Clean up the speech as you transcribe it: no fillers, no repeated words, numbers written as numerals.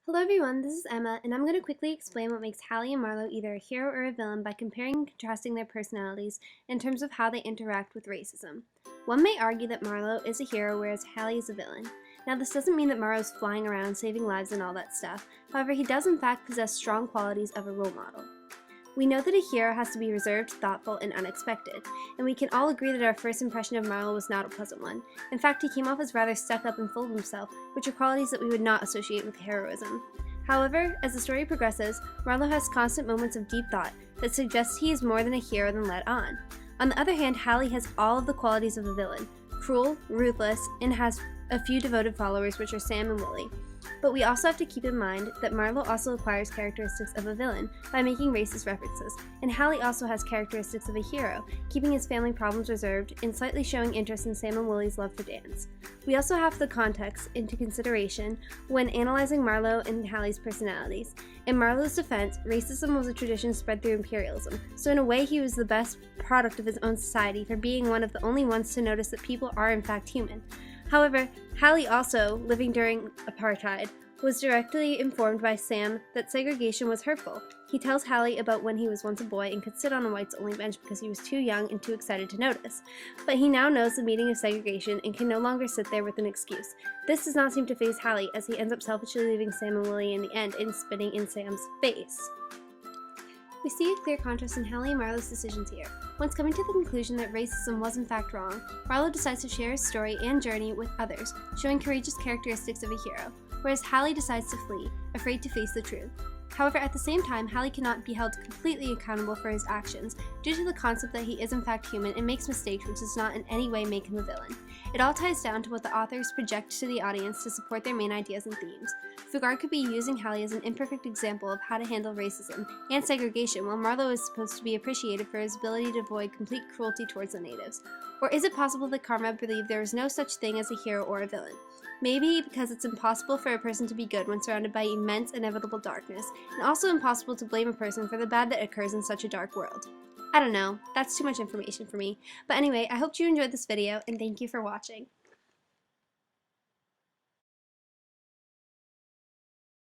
Hello everyone, this is Emma, and I'm going to quickly explain what makes Hallie and Marlowe either a hero or a villain by comparing and contrasting their personalities in terms of how they interact with racism. One may argue that Marlowe is a hero whereas Hallie is a villain. Now this doesn't mean that Marlowe's flying around saving lives and all that stuff, however he does in fact possess strong qualities of a role model. We know that a hero has to be reserved, thoughtful, and unexpected, and we can all agree that our first impression of Marlowe was not a pleasant one. In fact, he came off as rather stuck up and full of himself, which are qualities that we would not associate with heroism. However, as the story progresses, Marlowe has constant moments of deep thought that suggest he is more than a hero than let on. On the other hand, Hallie has all of the qualities of a villain, cruel, ruthless, and has a few devoted followers, which are Sam and Willie. But we also have to keep in mind that Marlowe also acquires characteristics of a villain by making racist references, and Hallie also has characteristics of a hero, keeping his family problems reserved and slightly showing interest in Sam and Willie's love for dance. We also have the context into consideration when analyzing Marlowe and Hallie's personalities. In Marlowe's defense, racism was a tradition spread through imperialism, so in a way he was the best product of his own society for being one of the only ones to notice that people are in fact human. However, Hallie also, living during apartheid, was directly informed by Sam that segregation was hurtful. He tells Hallie about when he was once a boy and could sit on a whites-only bench because he was too young and too excited to notice. But he now knows the meaning of segregation and can no longer sit there with an excuse. This does not seem to faze Hallie, as he ends up selfishly leaving Sam and Willie in the end and spitting in Sam's face. We see a clear contrast in Hallie and Marlowe's decisions here. Once coming to the conclusion that racism was in fact wrong, Marlowe decides to share his story and journey with others, showing courageous characteristics of a hero, whereas Hallie decides to flee, afraid to face the truth. However, at the same time, Hallie cannot be held completely accountable for his actions due to the concept that he is in fact human and makes mistakes, which does not in any way make him a villain. It all ties down to what the authors project to the audience to support their main ideas and themes. Fugard could be using Hallie as an imperfect example of how to handle racism and segregation, while Marlowe is supposed to be appreciated for his ability to avoid complete cruelty towards the natives. Or is it possible that Karma believed there is no such thing as a hero or a villain? Maybe because it's impossible for a person to be good when surrounded by immense inevitable darkness, and also impossible to blame a person for the bad that occurs in such a dark world. I don't know, that's too much information for me. But anyway, I hope you enjoyed this video, and thank you for watching.